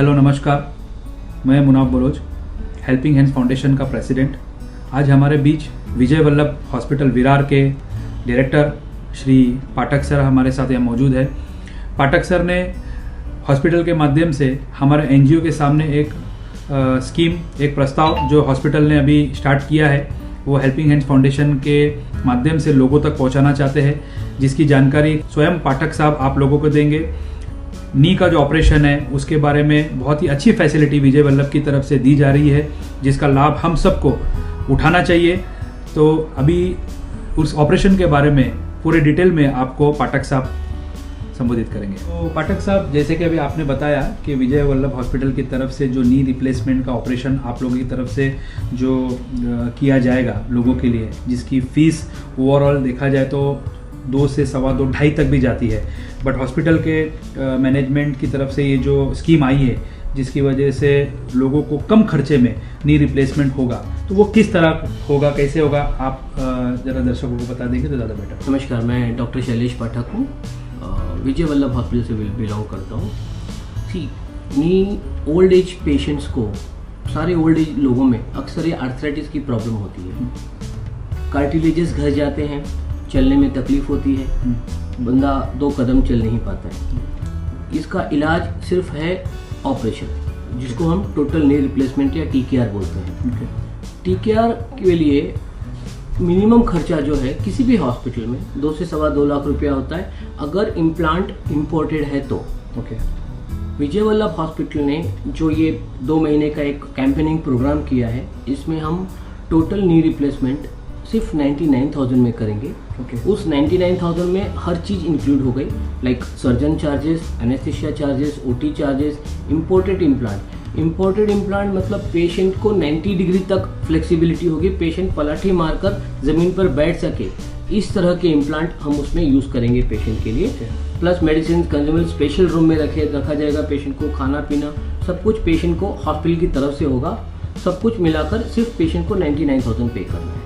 Hello नमस्कार, मैं Munaf Baloch, helping hands foundation का प्रेसिडेंट। आज हमारे बीच विजय वल्लभ हॉस्पिटल विरार के डायरेक्टर श्री पाठक सर हमारे साथ यहाँ मौजूद है। पाठक सर ने हॉस्पिटल के माध्यम से हमारे एनजीओ के सामने एक स्कीम, एक प्रस्ताव जो हॉस्पिटल ने अभी स्टार्ट किया है, वो हेल्पिंग हैंड्स फाउंडेशन के माध्यम से लोगों तक पहुंचाना चाहते हैं, जिसकी जानकारी स्वयं पाठक साहब आप लोगों को देंगे। नी का जो ऑपरेशन है उसके बारे में बहुत ही अच्छी फैसिलिटी विजय वल्लभ की तरफ से दी जा रही है, जिसका लाभ हम सबको उठाना चाहिए। तो अभी उस ऑपरेशन के बारे में पूरे डिटेल में आपको पाठक साहब संबोधित करेंगे। तो पाठक साहब, जैसे कि अभी आपने बताया कि विजय वल्लभ हॉस्पिटल की तरफ से जो नी रिप्लेसमेंट का ऑपरेशन आप लोगों की तरफ से जो किया जाएगा लोगों के लिए, जिसकी फ़ीस ओवरऑल देखा जाए तो 2 से सवा 2, 2.5 तक भी जाती है, बट हॉस्पिटल के मैनेजमेंट की तरफ से ये जो स्कीम आई है, जिसकी वजह से लोगों को कम खर्चे में नी रिप्लेसमेंट होगा, तो वो किस तरह होगा, कैसे होगा, आप ज़रा दर्शकों को बता देंगे तो ज़्यादा बेटर। नमस्कार, मैं डॉक्टर शैलेश पाठक हूँ, विजय वल्लभ हॉस्पिटल से बिलोंग करता हूँ। नी ओल्ड एज पेशेंट्स को, सारे ओल्ड एज लोगों में अक्सर ये आर्थराइटिस की प्रॉब्लम होती है। कार्टिलेजेस घस जाते हैं, चलने में तकलीफ होती है, बंदा 2 कदम चल नहीं पाता है। इसका इलाज सिर्फ है ऑपरेशन, जिसको हम टोटल नी रिप्लेसमेंट या टीकेआर बोलते हैं। टीकेआर के लिए मिनिमम खर्चा जो है किसी भी हॉस्पिटल में 2 से सवा 2 लाख रुपया होता है, अगर इम्प्लांट इम्पोर्टेड है तो। विजय वल्लभ हॉस्पिटल ने जो ये 2 महीने का एक कैंपेनिंग प्रोग्राम किया है, इसमें हम टोटल नी रिप्लेसमेंट सिर्फ 99,000 में करेंगे। उस 99,000 में हर चीज़ इंक्लूड हो गई, like surgeon charges, anaesthesia charges, OT charges, imported implant मतलब पेशेंट को 90 डिग्री तक फ्लेक्सिबिलिटी होगी, पेशेंट पलाठी मारकर ज़मीन पर बैठ सके, इस तरह के इम्प्लांट हम उसमें यूज़ करेंगे पेशेंट के लिए। Plus medicine consumable special room में रखा जाएगा, पेशेंट को खाना पीना सब कुछ पेशेंट को हॉस्पिटल की तरफ से होगा। सब कुछ मिलाकर सिर्फ पेशेंट को 99,000 पे करना है।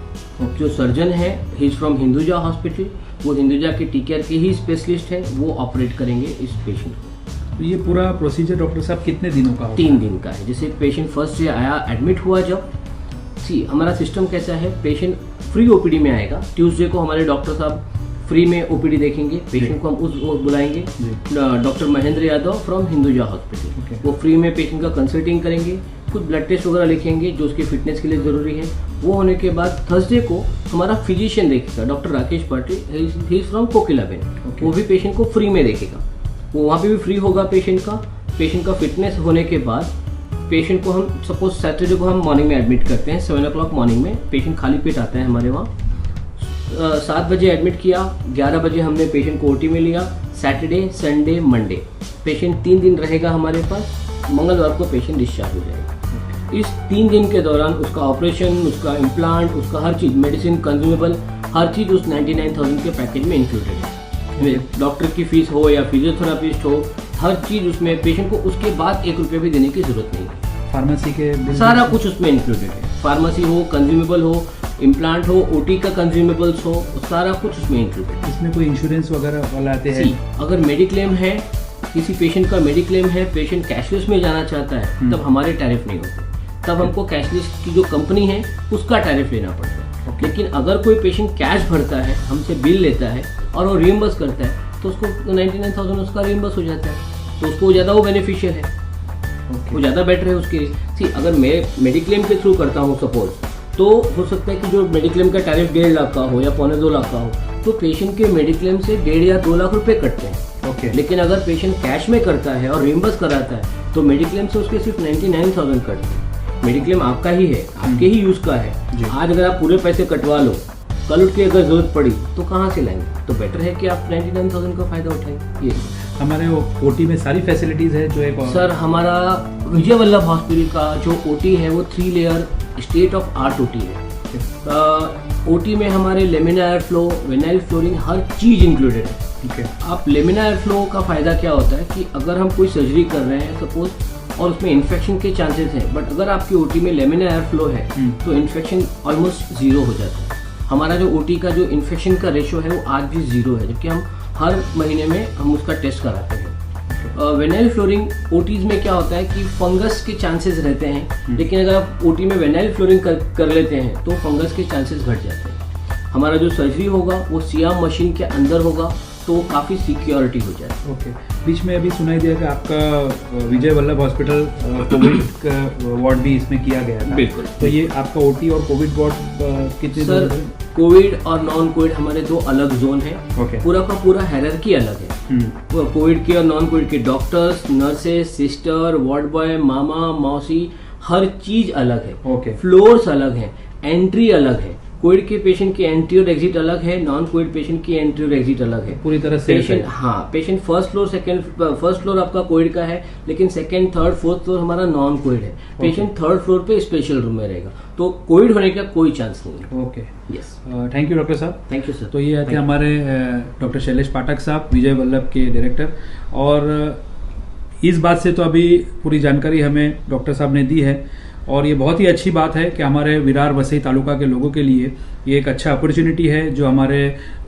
जो सर्जन है, he is from Hinduja hospital, वो हिंदुजा के टीकेआर के ही स्पेशलिस्ट है, वो ऑपरेट करेंगे इस पेशेंट को। तो ये पूरा प्रोसीजर डॉक्टर साहब कितने दिनों का होगा? 3 दिन का है। जैसे पेशेंट फर्स्ट डे आया, एडमिट हुआ, जब हमारा सिस्टम कैसा है, पेशेंट फ्री ओपीडी में आएगा। ट्यूसडे को हमारे डॉक्टर साहब फ्री में ओपीडी देखेंगे, पेशेंट को हम उस बुलाएंगे, doctor Mahendra Yadav from Hinduja hospital, वो फ्री में पेशेंट का कंसल्टिंग करेंगे, कुछ ब्लड टेस्ट वगैरह लिखेंगे जो उसके फिटनेस के लिए ज़रूरी है। वो होने के बाद थर्सडे को हमारा फिजिशियन देखेगा, doctor Rakesh Patil, he is from Kokilaben, वो भी पेशेंट को फ्री में देखेगा। वो वहाँ पे भी फ्री होगा पेशेंट का फिटनेस होने के बाद पेशेंट को हम सपोज सैटरडे को हम मॉर्निंग में एडमिट करते हैं, 7 o'clock मॉर्निंग में पेशेंट खाली पेट आता है हमारे वहाँ। 7 बजे एडमिट किया, 11 बजे हमने पेशेंट को ओटी में लिया। सैटरडे, संडे, मंडे पेशेंट 3 दिन रहेगा हमारे पास, मंगलवार को पेशेंट डिस्चार्ज हो जाएगा। इस 3 दिन के दौरान उसका ऑपरेशन, उसका इम्प्लांट, उसका हर चीज़, मेडिसिन, कंज्यूमेबल, हर चीज़ उस 99,000 के पैकेज में इंक्लूडेड है। डॉक्टर की फीस हो या फिजियोथेरापिस्ट हो, हर चीज़ उसमें, पेशेंट को उसके बाद 1 रुपये भी देने की जरूरत नहीं है। फार्मेसी के सारा कुछ उसमें इंक्लूडेड है, फार्मेसी हो, कंज्यूमेबल हो, इम्प्लांट हो, ओटी का कंज्यूमेबल्स हो, सारा कुछ उसमें इंक्लूडेड है। इसमें कोई इंश्योरेंस वगैरह वाला आते हैं? अगर मेडिक्लेम है, किसी पेशेंट का मेडिक्लेम है, पेशेंट कैशलेस में जाना चाहता है, तब हमारे टैरिफ नहीं होते, तब हमको कैशलेस की जो कंपनी है उसका टैरिफ लेना पड़ता है। लेकिन अगर कोई पेशेंट कैश भरता है, हमसे बिल लेता है और वो रिइम्बर्स करता है, तो उसको 99,000 उसका रिइम्बर्स हो जाता है, तो उसको ज़्यादा वो बेनिफिशियल है, वो ज़्यादा बेटर है उसके लिए। अगर मैं मेडिक्लेम के थ्रू करता हूँ सपोज, तो हो सकता है कि जो मेडिक्लेम का टैरिफ 1.5 लाख का हो या 1.25 लाख का हो, तो पेशेंट के मेडिक्लेम से 1.5 या 2 लाख रुपए कटते हैं। लेकिन अगर पेशेंट कैश में करता है और रिइम्बर्स कराता है, तो मेडिक्लेम से उसके सिर्फ 99,000 कटते हैं। मेडिक्लेम आपका ही है, आपके ही यूज़ का है। आज अगर आप पूरे पैसे कटवा लो, कल उठ के अगर जरूरत पड़ी तो कहाँ से लाएंगे? तो बेटर है कि आप 99,000 का फायदा उठाएं। ये हमारे ओटी में सारी फैसिलिटीज़ है जो एक सर, हमारा विजय वल्लभ हॉस्पिटल का जो ओटी है वो 3 layer state of art OT है। ओटी में हमारे laminar air flow, vinyl flooring, हर चीज़ इंक्लूडेड है। आप लेमिनार एयर फ्लो का फ़ायदा क्या होता है कि अगर हम कोई सर्जरी कर रहे हैं सपोज, और उसमें इन्फेक्शन के चांसेस हैं, बट अगर आपकी ओटी में लेमिनार एयर फ्लो है तो इन्फेक्शन ऑलमोस्ट 0 हो जाता है। हमारा जो ओटी का जो इन्फेक्शन का रेशो है वो आज भी 0 है, जबकि हम हर महीने में हम उसका टेस्ट कराते हैं। वेनाइल फ्लोरिंग ओटीज में क्या होता है कि फंगस के चांसेस रहते हैं, लेकिन अगर आप ओटी में वेनाइल फ्लोरिंग कर लेते हैं तो फंगस के चांसेस घट जाते हैं। हमारा जो सर्जरी होगा वो सियाम मशीन के अंदर होगा, तो काफ़ी सिक्योरिटी हो जाए। ओके। बीच में अभी सुनाई दिया कि आपका विजय वल्लभ हॉस्पिटल कोविड का वार्ड भी इसमें किया गया था। बिल्कुल। तो ये आपका ओटी और कोविड वार्ड कितने सर, कोविड और नॉन कोविड हमारे दो अलग जोन है। ओके। पूरा का पूरा हायरार्की अलग है। कोविड के और नॉन कोविड के doctors, nurses, sister, ward boy, मामा, मौसी, हर चीज अलग है। ओके। फ्लोर्स अलग है, एंट्री अलग है। कोविड के पेशेंट की एंट्री और एग्जिट अलग है, नॉन कोविड पेशेंट की एंट्री और एग्जिट अलग है। पूरी तरह से पेशेंट पेशेंट फर्स्ट फ्लोर आपका कोविड का है, लेकिन सेकंड, थर्ड, फोर्थ फ्लोर हमारा नॉन कोविड है। पेशेंट थर्ड फ्लोर पे स्पेशल रूम में रहेगा, तो कोविड होने का कोई चांस नहीं है। Okay. Yes, thank you doctor साहब। Thank you sir. तो ये थे हमारे डॉक्टर शैलेश पाठक साहब, विजय वल्लभ के डायरेक्टर। और इस बात से तो अभी पूरी जानकारी हमें डॉक्टर साहब ने दी है, और ये बहुत ही अच्छी बात है कि हमारे विरार वसई तालुका के लोगों के लिए ये एक अच्छा अपॉर्चुनिटी है। जो हमारे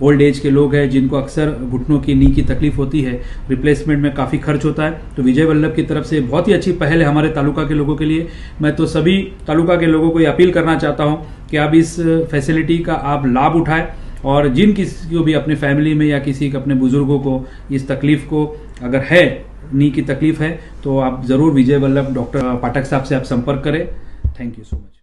ओल्ड एज के लोग हैं जिनको अक्सर घुटनों की नी की तकलीफ होती है, रिप्लेसमेंट में काफ़ी खर्च होता है, तो विजय वल्लभ की तरफ से बहुत ही अच्छी पहल है हमारे तालुका के लोगों के लिए। मैं तो सभी तालुका के लोगों को ये अपील करना चाहता हूँ कि आप इस फैसिलिटी का आप लाभ उठाएं, और जिन किसी को भी अपने फैमिली में या किसी अपने बुजुर्गों को इस तकलीफ को अगर है, नी की तकलीफ है, तो आप जरूर विजय वल्लभ डॉक्टर पाठक साहब से आप संपर्क करें। Thank you so much.